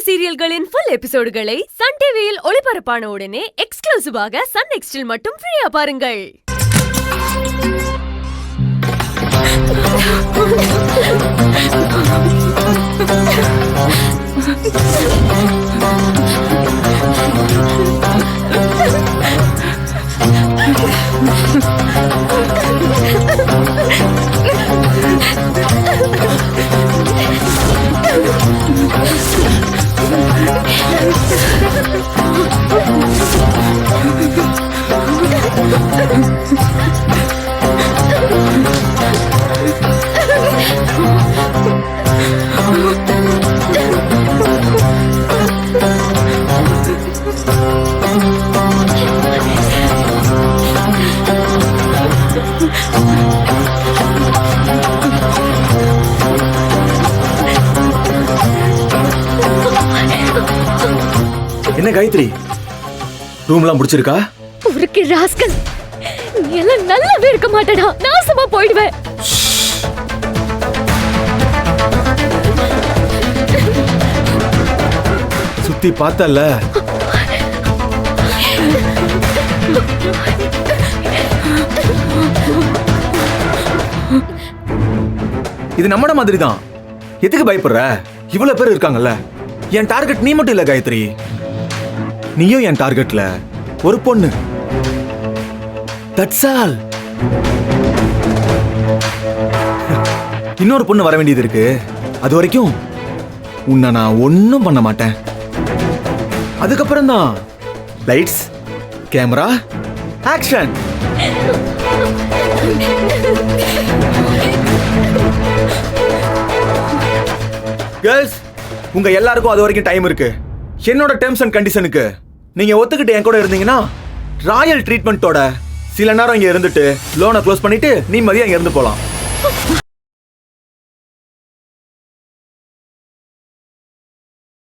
சீரியல்களின் full எபிசோடுகளை Sun டிவியில் ஒளிபரப்பான உடனே எக்ஸ்க்ளூசிவாக சன் நெக்ஸ்டில் மட்டும் ஃப்ரீயா பாருங்கள். என்ன காயத்ரி, ரூம்லாம் முடிச்சிருக்கா? ஊருக்கு ராஸ்கல், நீ எல்லாம் நல்லாவே இருக்க மாட்டடா, நாசமா போயிடுவேன். சுத்தி பார்த்தல, இது நம்மட மாதிரி தான். எதுக்கு பயப்படுற? இவ்வளவு பேர் இருக்காங்கல்ல. என் டார்கெட் நீ மட்டும் இல்ல காயத்ரி, நீயும் என் டார்கெட்ல ஒரு பொண்ணு. That's all. இன்னொரு பொண்ணு வர வேண்டியது இருக்கு. அது வரைக்கும் உன்னை நான் ஒன்னும் பண்ண மாட்டேன். அதுக்கப்புறம் தான் லைட்ஸ், கேமரா, ஆக்ஷன். கேர்ள்ஸ், உங்க எல்லாருக்கும் அது வரைக்கும் டைம் இருக்கு. என்னோட டெர்ம்ஸ் அண்ட் கண்டிஷனுக்கு நீங்க ஒத்துக்கிட்டு என் கூட இருந்தீங்கன்னா ராயல் ட்ரீட்மெண்ட்டோட சில நேரம் இங்க இருந்துட்டு லோனை க்ளோஸ் பண்ணிட்டு நிம்மதியா இங்க இருந்து போலாம்.